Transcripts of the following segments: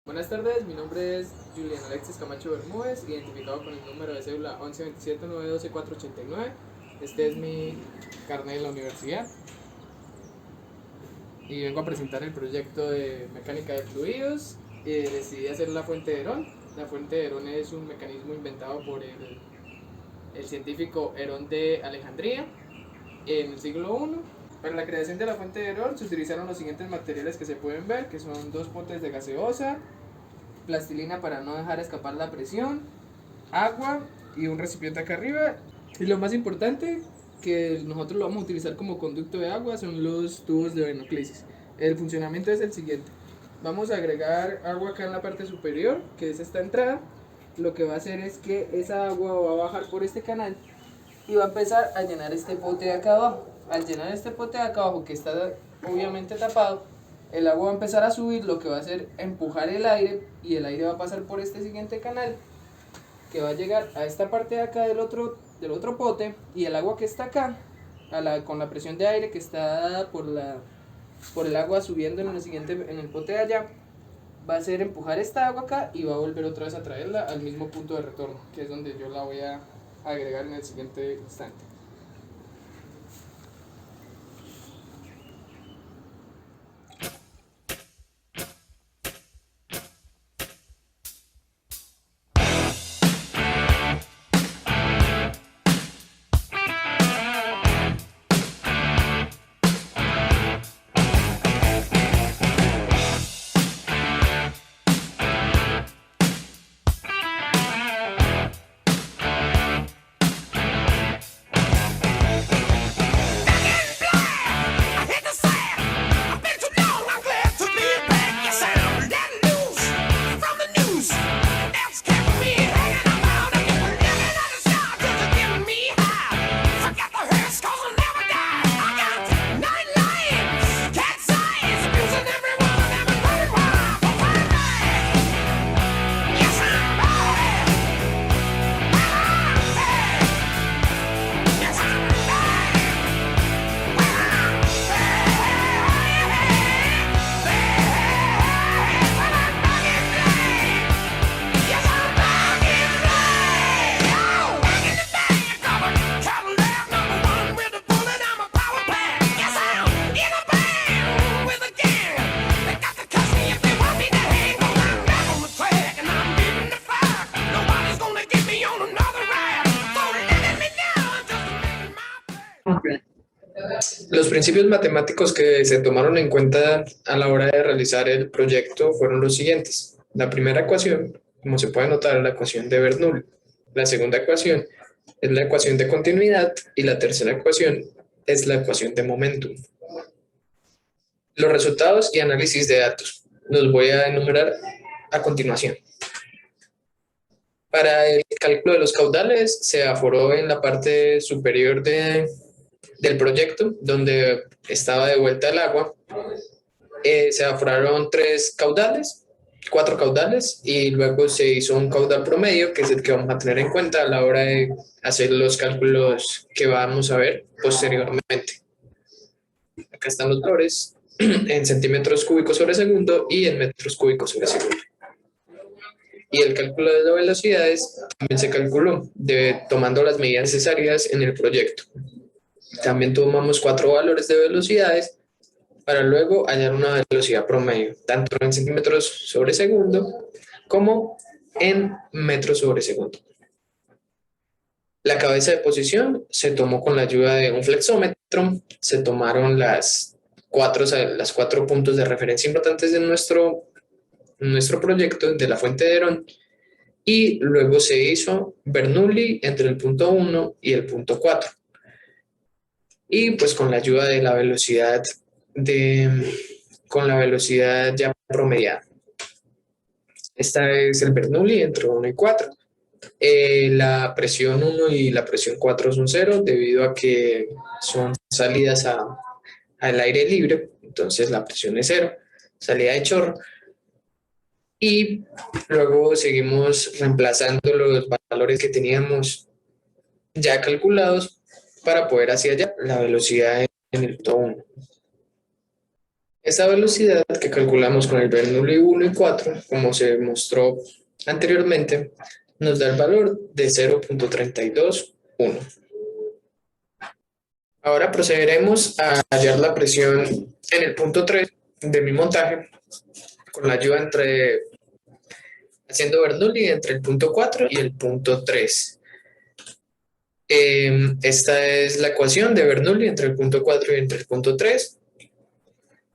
Buenas tardes, mi nombre es Julián Alexis Camacho Bermúdez, identificado con el número de cédula 1127912489. Este es mi carnet de la universidad y vengo a presentar el proyecto de mecánica de fluidos. Decidí hacer la fuente de Herón. La fuente de Herón es un mecanismo inventado por el científico Herón de Alejandría en el siglo I. Para la creación de la fuente de Herón se utilizaron los siguientes materiales que se pueden ver, que son 2 potes de gaseosa, plastilina para no dejar escapar la presión, agua y un recipiente acá arriba. Y lo más importante, que nosotros lo vamos a utilizar como conducto de agua, son los tubos de venoclisis. El funcionamiento es el siguiente: vamos a agregar agua acá en la parte superior, que es esta entrada. Lo que va a hacer es que esa agua va a bajar por este canal y va a empezar a llenar este pote de acá abajo. Al llenar este pote de acá abajo, que está obviamente tapado, el agua va a empezar a subir, lo que va a hacer empujar el aire, y el aire va a pasar por este siguiente canal, que va a llegar a esta parte de acá del otro pote, y el agua que está acá, con la presión de aire que está dada por el agua subiendo en el pote de allá, va a hacer empujar esta agua acá y va a volver otra vez a traerla al mismo punto de retorno, que es donde yo la voy a agregar en el siguiente instante. Los principios matemáticos que se tomaron en cuenta a la hora de realizar el proyecto fueron los siguientes. La primera ecuación, como se puede notar, es la ecuación de Bernoulli. La segunda ecuación es la ecuación de continuidad y la tercera ecuación es la ecuación de momentum. Los resultados y análisis de datos los voy a enumerar a continuación. Para el cálculo de los caudales se aforó en la parte superior del proyecto, donde estaba de vuelta el agua. Se aforaron 4 caudales, y luego se hizo un caudal promedio, que es el que vamos a tener en cuenta a la hora de hacer los cálculos que vamos a ver posteriormente. Acá están los valores en centímetros cúbicos sobre segundo y en metros cúbicos sobre segundo. Y el cálculo de las velocidades también se calculó tomando las medidas necesarias en el proyecto. También tomamos 4 valores de velocidades para luego hallar una velocidad promedio, tanto en centímetros sobre segundo como en metros sobre segundo. La cabeza de posición se tomó con la ayuda de un flexómetro. Se tomaron las 4 puntos de referencia importantes de nuestro proyecto de la fuente de Herón, y luego se hizo Bernoulli entre el punto 1 y el punto 4. Y pues con la ayuda de la velocidad ya promediada. Esta es el Bernoulli entre 1 y 4. La presión 1 y la presión 4 son 0 debido a que son salidas al aire libre, entonces la presión es 0, salida de chorro. Y luego seguimos reemplazando los valores que teníamos ya calculados para poder hacia allá la velocidad en el punto 1. Esta velocidad que calculamos con el Bernoulli 1 y 4, como se mostró anteriormente, nos da el valor de 0.321. Ahora procederemos a hallar la presión en el punto 3 de mi montaje con la ayuda haciendo Bernoulli entre el punto 4 y el punto 3. Esta es la ecuación de Bernoulli entre el punto 4 y entre el punto 3.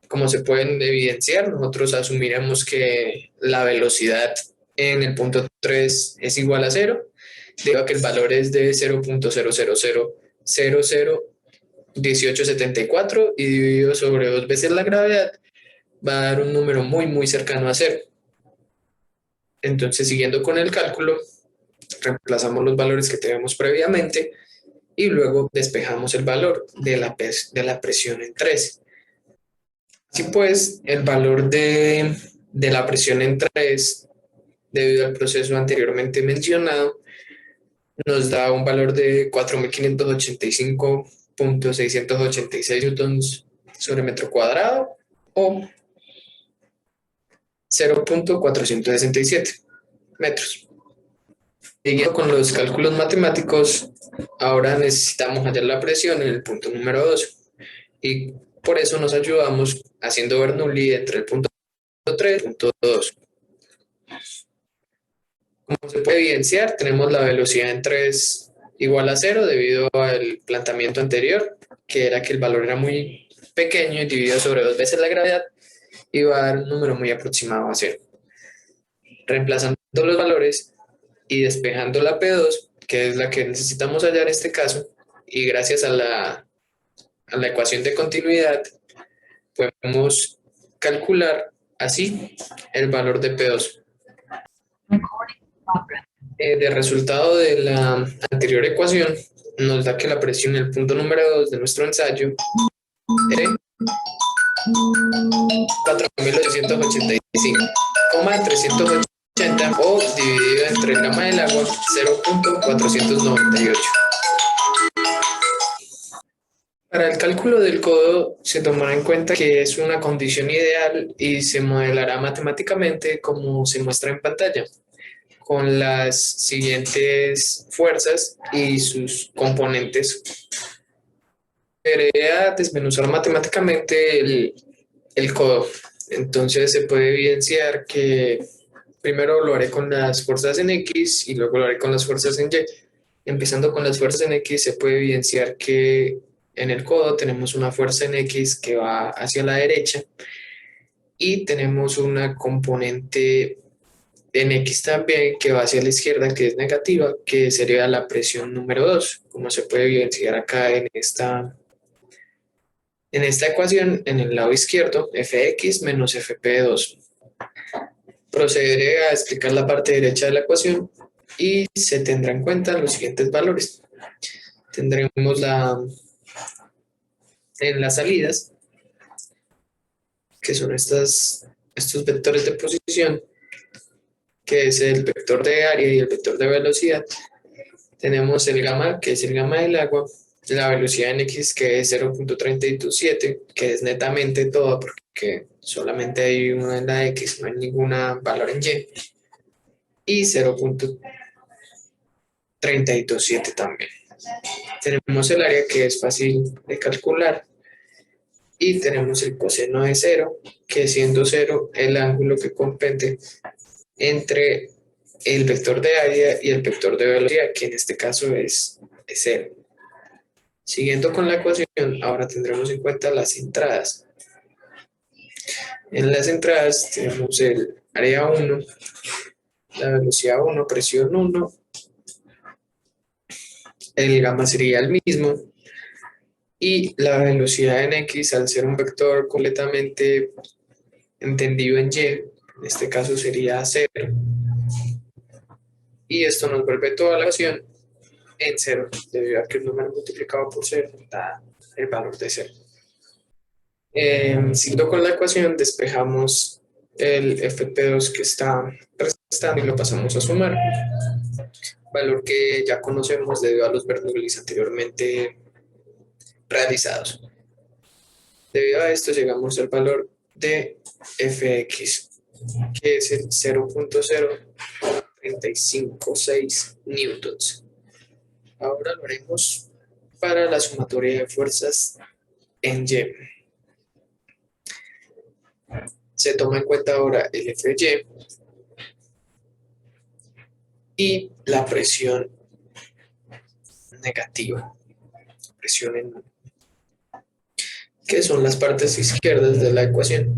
Como se pueden evidenciar, nosotros asumiremos que la velocidad en el punto 3 es igual a 0, debido a que el valor es de 0.000001874 y dividido sobre 2 veces la gravedad va a dar un número muy cercano a 0. Entonces, siguiendo con el cálculo, reemplazamos los valores que tenemos previamente y luego despejamos el valor de la presión en 3. Así pues, el valor de la presión en 3, debido al proceso anteriormente mencionado, nos da un valor de 4.585.686 newtons sobre metro cuadrado o 0.467 metros. Siguiendo con los cálculos matemáticos, ahora necesitamos hallar la presión en el punto número 2 y por eso nos ayudamos haciendo Bernoulli entre el punto 3 y el punto 2. Como se puede evidenciar, tenemos la velocidad en 3 igual a 0 debido al planteamiento anterior, que era que el valor era muy pequeño y dividido sobre 2 veces la gravedad iba a dar un número muy aproximado a 0. Reemplazando los valores y despejando la P2, que es la que necesitamos hallar en este caso, y gracias a la ecuación de continuidad, podemos calcular así el valor de P2. De resultado de la anterior ecuación, nos da que la presión en el punto número 2 de nuestro ensayo es 4.885,380 o dividido entre el gamma del agua 0.498. Para el cálculo del codo se tomará en cuenta que es una condición ideal y se modelará matemáticamente como se muestra en pantalla, con las siguientes fuerzas y sus componentes. Debería desmenuzar matemáticamente el codo. Entonces se puede evidenciar que primero lo haré con las fuerzas en X y luego lo haré con las fuerzas en Y. Empezando con las fuerzas en X, se puede evidenciar que en el codo tenemos una fuerza en X que va hacia la derecha y tenemos una componente en X también que va hacia la izquierda, que es negativa, que sería la presión número 2, como se puede evidenciar acá en esta ecuación, en el lado izquierdo, Fx menos Fp2. Procederé a explicar la parte derecha de la ecuación y se tendrá en cuenta los siguientes valores. Tendremos en las salidas, que son estos vectores de posición, que es el vector de área y el vector de velocidad. Tenemos el gamma, que es el gamma del agua, la velocidad en X, que es 0.327, que es netamente todo, porque solamente hay una en la X, no hay ninguna valor en Y 0.327 también. Tenemos el área, que es fácil de calcular, y tenemos el coseno de 0, que siendo 0 el ángulo que compete entre el vector de área y el vector de velocidad, que en este caso es 0. Siguiendo con la ecuación, ahora tendremos en cuenta las entradas. En las entradas tenemos el área 1, la velocidad 1, presión 1, el gamma sería el mismo, y la velocidad en X, al ser un vector completamente entendido en Y, en este caso sería 0. Y esto nos vuelve toda la ecuación en 0, debido a que el número multiplicado por 0 da el valor de 0. Siguiendo con la ecuación, despejamos el Fp2 que está restando y lo pasamos a sumar, valor que ya conocemos debido a los Bernoullis anteriormente realizados. Debido a esto llegamos al valor de Fx, que es el 0.0356 newtons. Ahora lo haremos para la sumatoria de fuerzas en Y. Se toma en cuenta ahora el Fy y la presión negativa, presión en que son las partes izquierdas de la ecuación,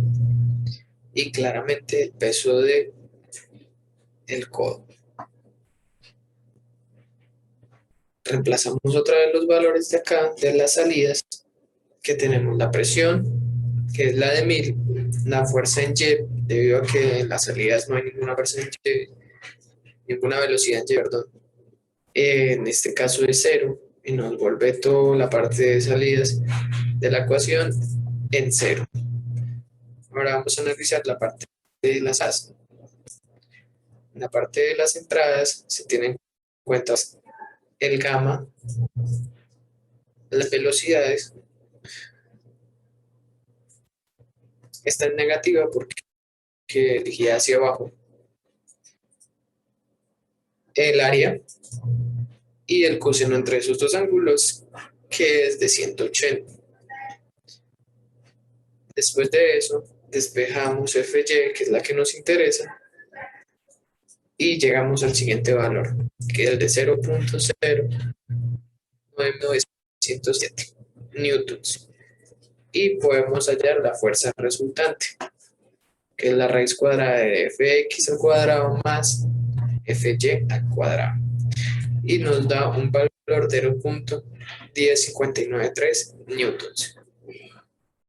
y claramente el peso de el codo. Reemplazamos otra vez los valores de acá, de las salidas, que tenemos la presión, que es la de 1000, la fuerza en Y, debido a que en las salidas no hay ninguna fuerza en Y, ninguna velocidad en Y, perdón. En este caso es cero, y nos vuelve toda la parte de salidas de la ecuación en cero. Ahora vamos a analizar la parte de las as. En la parte de las entradas se tienen en cuenta el gamma, las velocidades. Esta es negativa porque dirigida hacia abajo. El área y el coseno entre esos dos ángulos, que es de 180. Después de eso, despejamos Fy, que es la que nos interesa, y llegamos al siguiente valor, que es el de 0.09907 newtons. Y podemos hallar la fuerza resultante, que es la raíz cuadrada de Fx al cuadrado más Fy al cuadrado. Y nos da un valor de 0.10593 newtons.